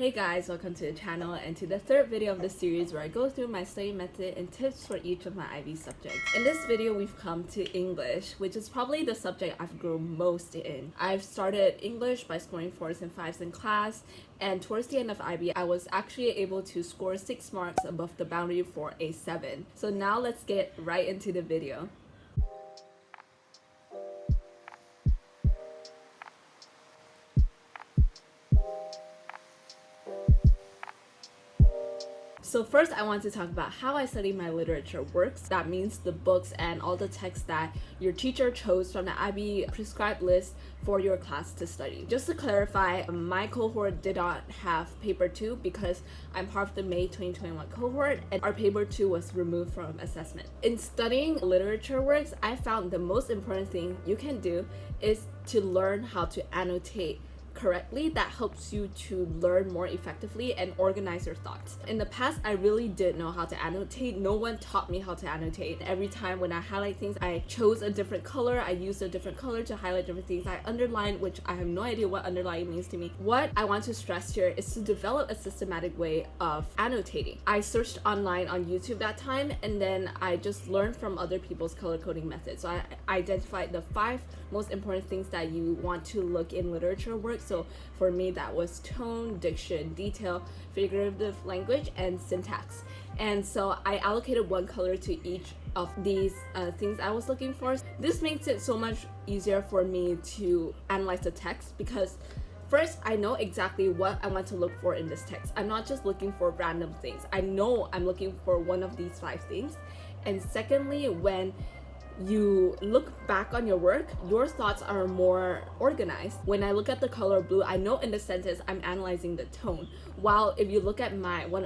Hey guys, welcome to the channel and to the third video of the series where I go through my study method and tips for each of my IB subjects. In this video, we've come to English, which is probably the subject I've grown most in. I've started English by scoring 4s and 5s in class, and towards the end of IB, I was actually able to score 6 marks above the boundary for a 7. So now let's get right into the video. So first, I want to talk about how I study my literature works. That means the books and all the texts that your teacher chose from the IB prescribed list for your class to study. Just to clarify, my cohort did not have paper 2 because I'm part of the May 2021 cohort and our paper 2 was removed from assessment. In studying literature works, I found the most important thing you can do is to learn how to annotate correctly. That helps you to learn more effectively and organize your thoughts. In the past, I really didn't know how to annotate. No one taught me how to annotate. Every time when I highlight things, I chose a different color. I used a different color to highlight different things. I underlined, which I have no idea what underline means to me. What I want to stress here is to develop a systematic way of annotating. I searched online on YouTube that time, and then I just learned from other people's color coding methods. So I identified the 5 most important things that you want to look in literature work. So for me, that was tone, diction, detail, figurative language, and syntax. And so I allocated one color to each of these things I was looking for. This makes it so much easier for me to analyze the text because first, I know exactly what I want to look for in this text. I'm not just looking for random things. I know I'm looking for one of these 5 things. And secondly, when you look back on your work, your thoughts are more organized. When I look at the color blue, I know in the sentence I'm analyzing the tone. While if you look at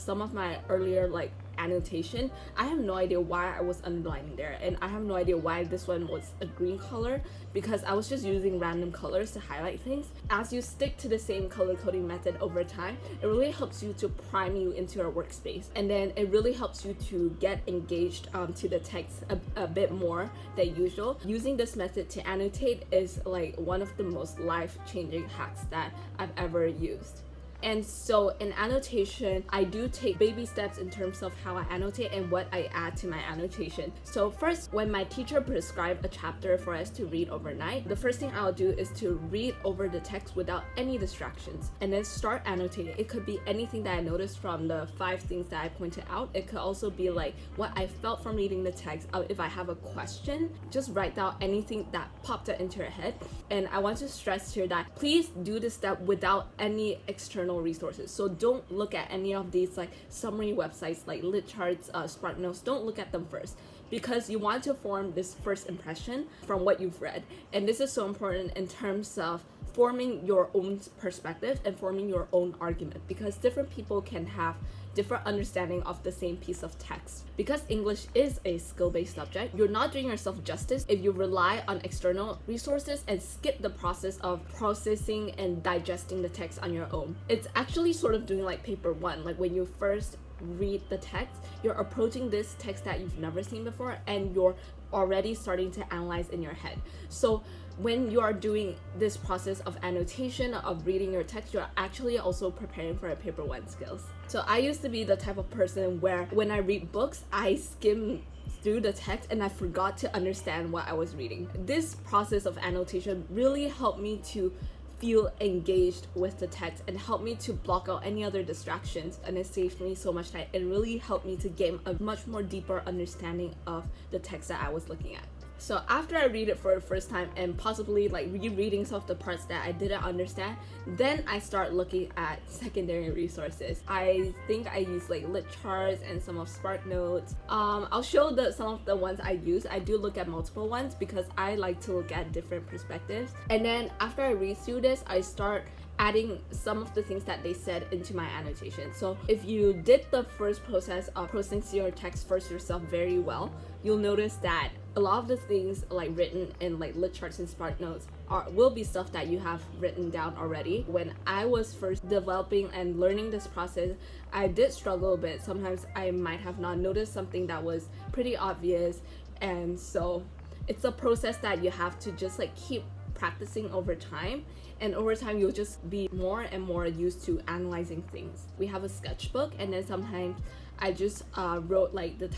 some of my earlier annotation, I have no idea why I was underlining there, and I have no idea why this one was a green color because I was just using random colors to highlight things. As you stick to the same color coding method over time, it really helps you to prime you into your workspace, and then it really helps you to get engaged to the text a bit more than usual. Using this method to annotate is one of the most life-changing hacks that I've ever used. And so in annotation, I do take baby steps in terms of how I annotate and what I add to my annotation. So first, when my teacher prescribed a chapter for us to read overnight, the first thing I'll do is to read over the text without any distractions and then start annotating. It could be anything that I noticed from the 5 things that I pointed out. It could also be what I felt from reading the text. If I have a question, just write down anything that popped up into your head. And I want to stress here that please do this step without any external resources. So don't look at any of these summary websites like LitCharts, SparkNotes. Don't look at them first because you want to form this first impression from what you've read. And this is so important in terms of forming your own perspective and forming your own argument because different people can have different understanding of the same piece of text. Because English is a skill-based subject, you're not doing yourself justice if you rely on external resources and skip the process of processing and digesting the text on your own. It's actually sort of doing paper 1, when you first read the text, you're approaching this text that you've never seen before and you're already starting to analyze in your head. So when you are doing this process of annotation, of reading your text, you're actually also preparing for a paper 1 skills. So I used to be the type of person where when I read books, I skim through the text and I forgot to understand what I was reading. This process of annotation really helped me to feel engaged with the text and help me to block out any other distractions, and it saved me so much time. It really helped me to gain a much more deeper understanding of the text that I was looking at. So after I read it for the first time and possibly rereading some of the parts that I didn't understand, then I start looking at secondary resources. I think I use LitCharts and some of SparkNotes. I'll show some of the ones I use. I do look at multiple ones because I like to look at different perspectives. And then after I read through this, I start adding some of the things that they said into my annotation. So if you did the first process of processing your text first yourself very well, you'll notice that a lot of the things written in LitCharts and SparkNotes will be stuff that you have written down already. When I was first developing and learning this process, I did struggle a bit. Sometimes I might have not noticed something that was pretty obvious, and so it's a process that you have to just keep practicing over time. and over time you'll just be more and more used to analyzing things. We have a sketchbook, and then sometimes I just wrote like the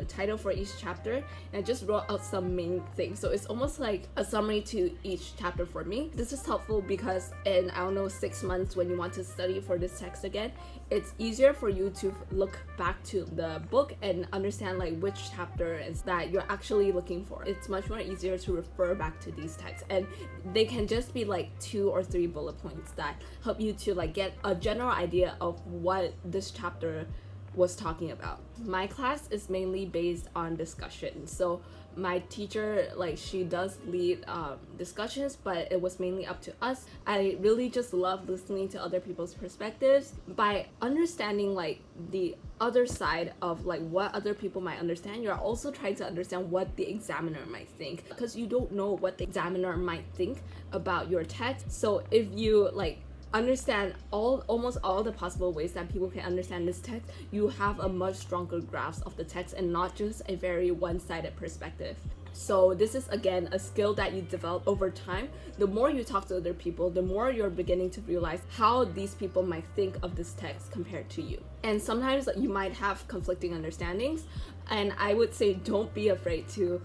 title for each chapter, and I just wrote out some main things. So it's almost like a summary to each chapter for me. This is helpful because in, I don't know, 6 months when you want to study for this text again, it's easier for you to look back to the book and understand like which chapter is that you're actually looking for. It's much more easier to refer back to these texts, and they can just be like 2 or 3 bullet points that help you to like get a general idea of what this chapter was talking about. My class is mainly based on discussion, so my teacher, like, she does lead discussions, but it was mainly up to us. I really just love listening to other people's perspectives. By understanding like the other side of like what other people might understand, you're also trying to understand what the examiner might think, because you don't know what the examiner might think about your text. So if you like understand almost all the possible ways that people can understand this text, you have a much stronger grasp of the text and not just a very one-sided perspective. So this is again a skill that you develop over time. The more you talk to other people, the more you're beginning to realize how these people might think of this text compared to you. And sometimes you might have conflicting understandings, and I would say don't be afraid to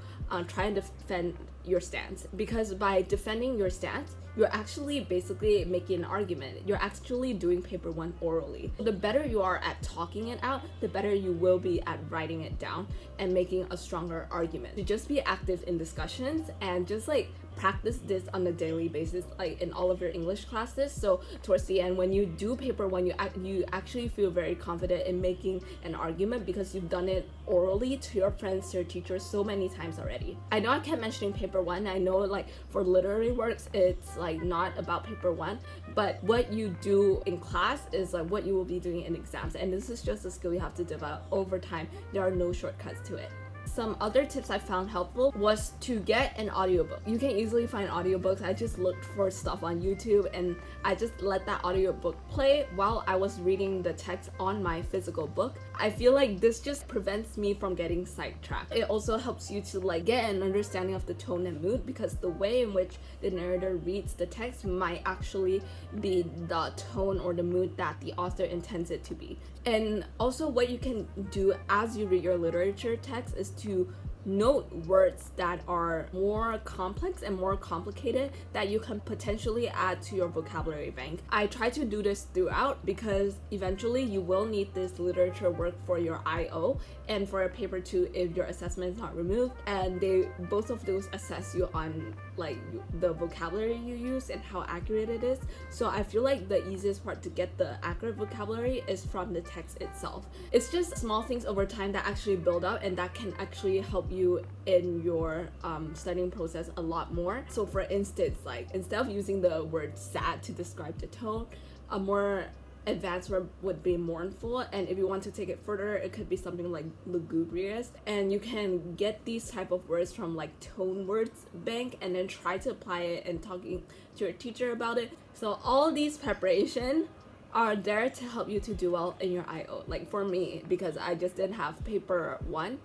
try and defend your stance, because by defending your stance, you're actually basically making an argument. You're actually doing paper 1 orally. The better you are at talking it out, the better you will be at writing it down and making a stronger argument. You just be active in discussions and just like practice this on a daily basis, like in all of your English classes. So towards the end, when you do paper 1, you actually feel very confident in making an argument because you've done it orally to your friends, to your teachers so many times already. I know I kept mentioning paper 1. I know like for literary works, it's like not about paper 1, but what you do in class is like what you will be doing in exams, and this is just a skill you have to develop over time. There are no shortcuts to it. Some other tips I found helpful was to get an audiobook. You can easily find audiobooks. I just looked for stuff on YouTube and I just let that audiobook play while I was reading the text on my physical book. I feel like this just prevents me from getting sidetracked. It also helps you to like get an understanding of the tone and mood, because the way in which the narrator reads the text might actually be the tone or the mood that the author intends it to be. And also what you can do as you read your literature text is to note words that are more complex and more complicated that you can potentially add to your vocabulary bank. I try to do this throughout because eventually you will need this literature work for your IO and for a paper 2 if your assessment is not removed, and they both of those assess you on like the vocabulary you use and how accurate it is. So I feel like the easiest part to get the accurate vocabulary is from the text itself. It's just small things over time that actually build up and that can actually help you in your studying process a lot more. So for instance, like instead of using the word sad to describe the tone, a more advanced word would be mournful, and if you want to take it further, it could be something like lugubrious. And you can get these type of words from like tone words bank and then try to apply it and talking to your teacher about it. So all these preparation are there to help you to do well in your IO. Like for me, because I just didn't have paper 1,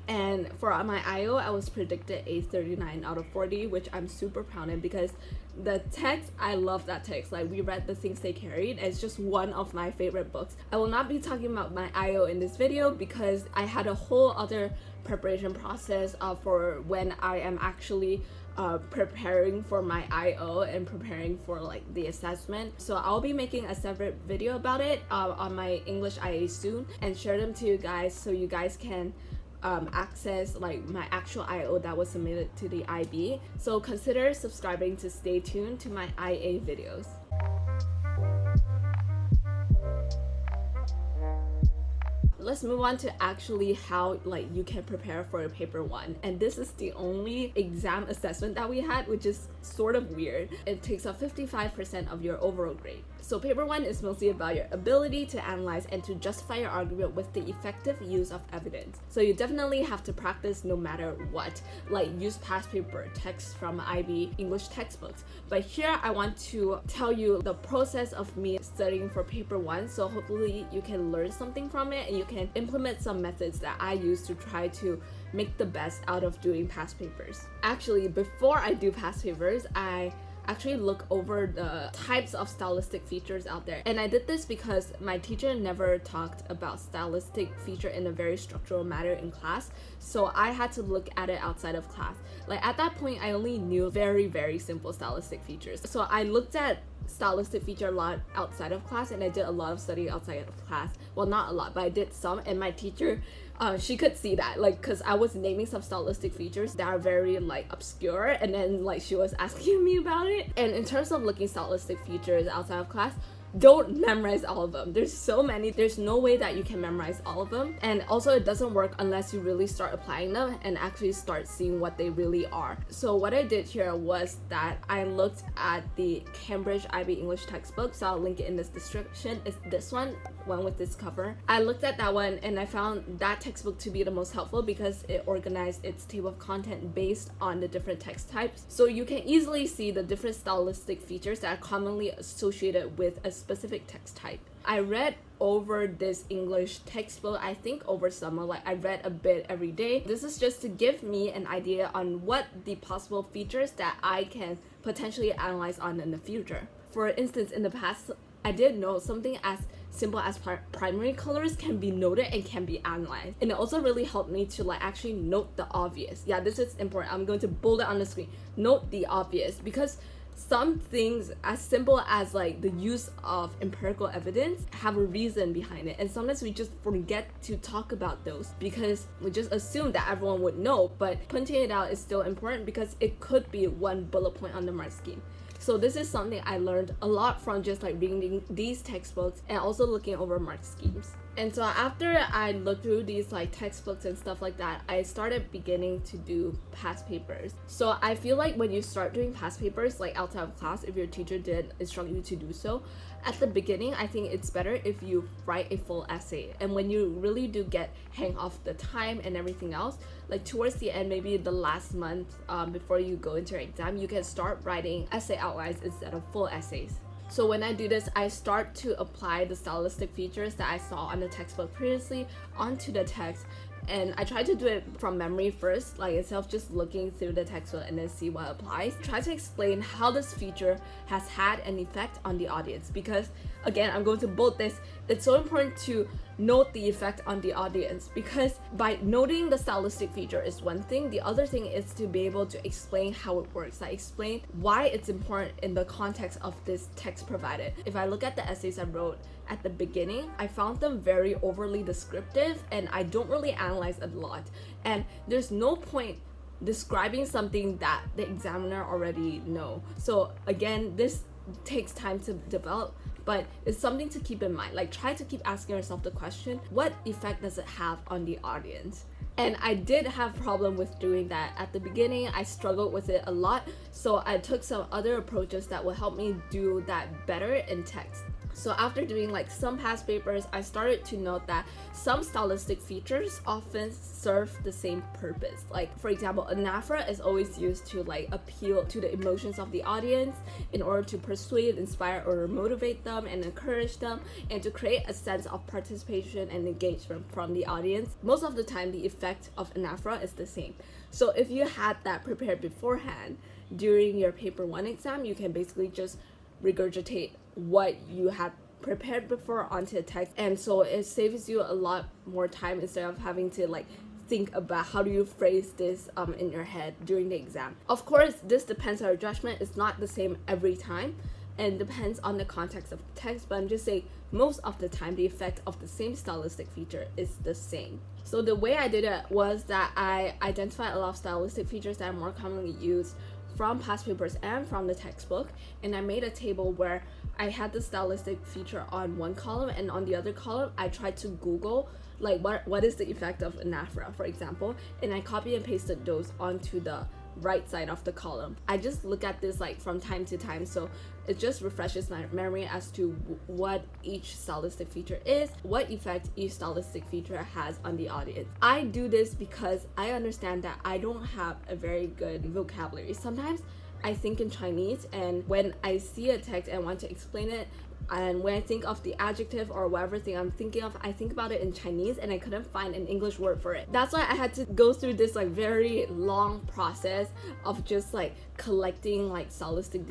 and for my IO, I was predicted a 39 out of 40, which I'm super proud of, because the text, I love that text. Like we read The Things They Carried. It's just one of my favorite books. I will not be talking about my IO in this video because I had a whole other preparation process for when I am actually preparing for my IO and preparing for like the assessment. So I'll be making a separate video about it on my English IA soon and share them to you guys so you guys can access like my actual IO that was submitted to the IB. So consider subscribing to stay tuned to my IA videos. Let's move on to actually how like you can prepare for a paper 1, and this is the only exam assessment that we had, which is sort of weird. It takes up 55% of your overall grade. So paper 1 is mostly about your ability to analyze and to justify your argument with the effective use of evidence. So you definitely have to practice no matter what, like use past paper text from IB English textbooks. But here I want to tell you the process of me studying for paper 1, so hopefully you can learn something from it and you can implement some methods that I use to try to make the best out of doing past papers. Actually, before I do past papers, I actually look over the types of stylistic features out there. And I did this because my teacher never talked about stylistic feature in a very structural manner in class, so I had to look at it outside of class. Like at that point, I only knew very, very simple stylistic features. So I looked at stylistic feature a lot outside of class, and I did a lot of study outside of class. Well, not a lot, but I did some, and my teacher, she could see that, like, because I was naming some stylistic features that are very like obscure, and then like she was asking me about it. And in terms of looking stylistic features outside of class, don't memorize all of them. There's so many. There's no way that you can memorize all of them. And also it doesn't work unless you really start applying them and actually start seeing what they really are. So what I did here was that I looked at the Cambridge IB English textbook, so I'll link it in this description. It's this one with this cover. I looked at that one and I found that textbook to be the most helpful because it organized its table of content based on the different text types. So you can easily see the different stylistic features that are commonly associated with a specific text type. I read over this English textbook, I think over summer. Like I read a bit every day. This is just to give me an idea on what the possible features that I can potentially analyze on in the future. For instance, in the past, I did know something as simple as primary colors can be noted and can be analyzed. And it also really helped me to like actually note the obvious. Yeah, this is important. I'm going to bold it on the screen. Note the obvious, because some things as simple as like the use of empirical evidence have a reason behind it, and sometimes we just forget to talk about those because we just assume that everyone would know, but pointing it out is still important because it could be one bullet point on the mark scheme. So this is something I learned a lot from just like reading these textbooks and also looking over mark schemes. And so after I looked through these like textbooks and stuff like that, I started beginning to do past papers. So I feel like when you start doing past papers like outside of class, if your teacher did instruct you to do so, at the beginning I think it's better if you write a full essay. And when you really do get hang of the time and everything else, like towards the end, maybe the last month before you go into your exam, you can start writing essay outlines instead of full essays. So when I do this, I start to apply the stylistic features that I saw on the textbook previously onto the text. And I try to do it from memory first, like instead of just looking through the textbook and then see what applies. Try to explain how this feature has had an effect on the audience, because again, I'm going to bold this. It's so important to note the effect on the audience, because by noting the stylistic feature is one thing. The other thing is to be able to explain how it works, like explain why it's important in the context of this text provided. If I look at the essays I wrote at the beginning, I found them very overly descriptive and I don't really analyze a lot. And there's no point describing something that the examiner already know. So again, this takes time to develop, but it's something to keep in mind. Like try to keep asking yourself the question, what effect does it have on the audience? And I did have problem with doing that at the beginning. I struggled with it a lot, so I took some other approaches that will help me do that better in text. So after doing like some past papers, I started to note that some stylistic features often serve the same purpose. Like for example, anaphora is always used to like appeal to the emotions of the audience in order to persuade, inspire, or motivate them and encourage them, and to create a sense of participation and engagement from the audience. Most of the time, the effect of anaphora is the same. So if you had that prepared beforehand during your paper 1 exam, you can basically just regurgitate what you had prepared before onto a text, and so it saves you a lot more time instead of having to like think about how do you phrase this in your head during the exam. Of course, this depends on your judgment. It's not the same every time and depends on the context of the text, but I'm just saying most of the time the effect of the same stylistic feature is the same. So the way I did it was that I identified a lot of stylistic features that are more commonly used from past papers and from the textbook, and I made a table where I had the stylistic feature on one column, and on the other column I tried to Google like what is the effect of anaphora, for example, and I copy and pasted those onto the right side of the column. I just look at this like from time to time, so it just refreshes my memory as to what each stylistic feature is, what effect each stylistic feature has on the audience. I do this because I understand that I don't have a very good vocabulary. Sometimes I think in Chinese, and when I see a text and want to explain it, And when I think of the adjective or whatever thing I'm thinking of, I think about it in Chinese and I couldn't find an English word for it. That's why I had to go through this like very long process of just like collecting like stylistic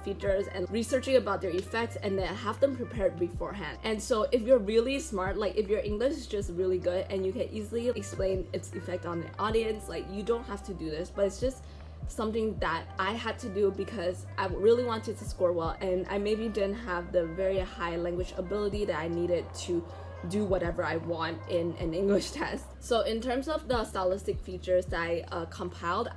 features and researching about their effects, and then have them prepared beforehand. And so if you're really smart, like if your English is just really good and you can easily explain its effect on the audience, like you don't have to do this, but it's just something that I had to do because I really wanted to score well, and I maybe didn't have the very high language ability that I needed to do whatever I want in an English test. So in terms of the stylistic features that I compiled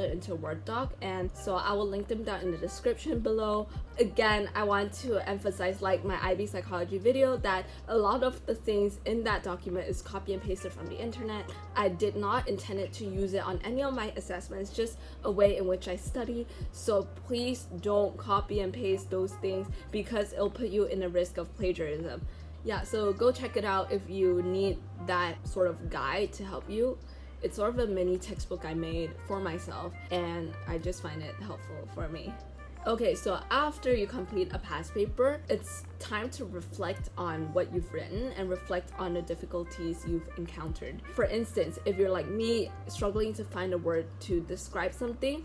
it into a Word doc, and so I will link them down in the description below. Again, I want to emphasize, like my IB psychology video, that a lot of the things in that document is copy and pasted from the internet. I did not intend it to use it on any of my assessments, just a way in which I study. So please don't copy and paste those things because it'll put you in a risk of plagiarism. Yeah, so go check it out if you need that sort of guide to help you. It's sort of a mini textbook I made for myself, and I just find it helpful for me. Okay, so after you complete a past paper, it's time to reflect on what you've written and reflect on the difficulties you've encountered. For instance, if you're like me, struggling to find a word to describe something,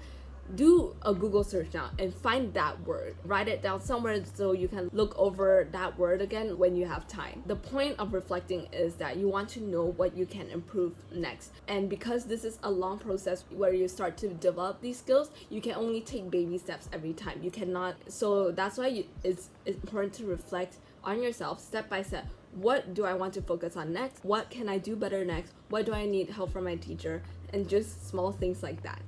do a Google search now and find that word. Write it down somewhere so you can look over that word again when you have time. The point of reflecting is that you want to know what you can improve next. And because this is a long process where you start to develop these skills, you can only take baby steps every time. You cannot. So that's why it's important to reflect on yourself step by step. What do I want to focus on next? What can I do better next? What do I need help from my teacher? And just small things like that.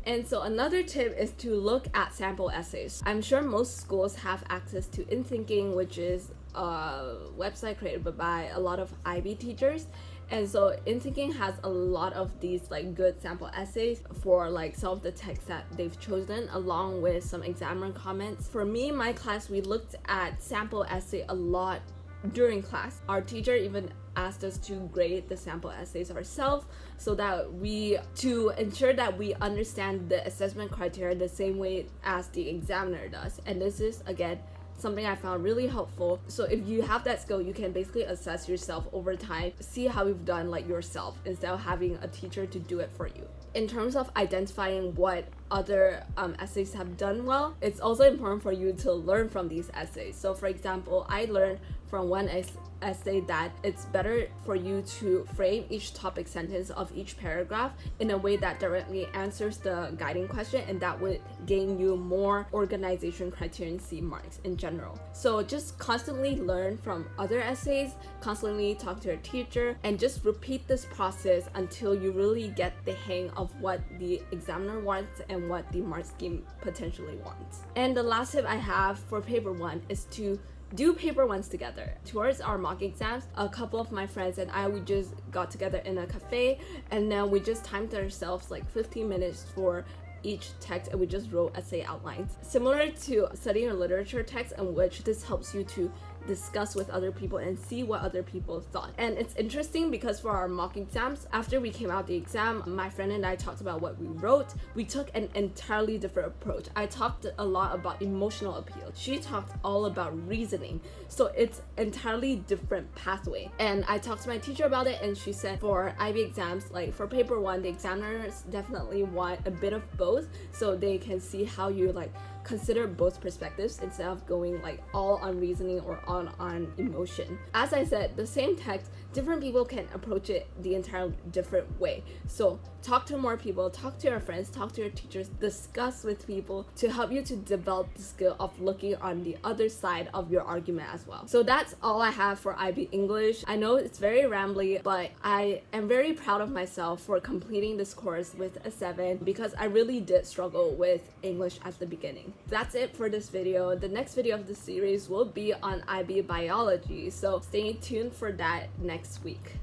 And so another tip is to look at sample essays. I'm sure most schools have access to InThinking, which is a website created by a lot of IB teachers. And so InThinking has a lot of these like good sample essays for like some of the texts that they've chosen, along with some examiner comments. For me, my class, we looked at sample essay a lot during class. Our teacher even asked us to grade the sample essays ourselves so that to ensure that we understand the assessment criteria the same way as the examiner does. And this is, again, something I found really helpful. So if you have that skill, you can basically assess yourself over time, see how you've done like yourself instead of having a teacher to do it for you. In terms of identifying what other essays have done well, it's also important for you to learn from these essays. So for example, I learned from one essay that it's better for you to frame each topic sentence of each paragraph in a way that directly answers the guiding question, and that would gain you more organization criterion C marks in general. So just constantly learn from other essays, constantly talk to your teacher, and just repeat this process until you really get the hang of what the examiner wants and what the mark scheme potentially wants. And the last tip I have for paper 1 is to do paper 1s together. Towards our mock exams, a couple of my friends and I, we just got together in a cafe, and then we just timed ourselves like 15 minutes for each text, and we just wrote essay outlines. Similar to studying a literature text, in which this helps you to discuss with other people and see what other people thought. And it's interesting because for our mock exams, after we came out the exam, my friend and I talked about what we wrote. We took an entirely different approach. I talked a lot about emotional appeal. She talked all about reasoning. So it's entirely different pathway. And I talked to my teacher about it, and she said for IB exams, like for paper 1, the examiners definitely want a bit of both so they can see how you like consider both perspectives instead of going like all on reasoning or all on emotion. As I said, the same text, different people can approach it the entire different way. So talk to more people, talk to your friends, talk to your teachers, discuss with people to help you to develop the skill of looking on the other side of your argument as well. So that's all I have for IB English. I know it's very rambly, but I am very proud of myself for completing this course with a 7 because I really did struggle with English at the beginning. That's it for this video. The next video of the series will be on IB biology, so stay tuned for that next week.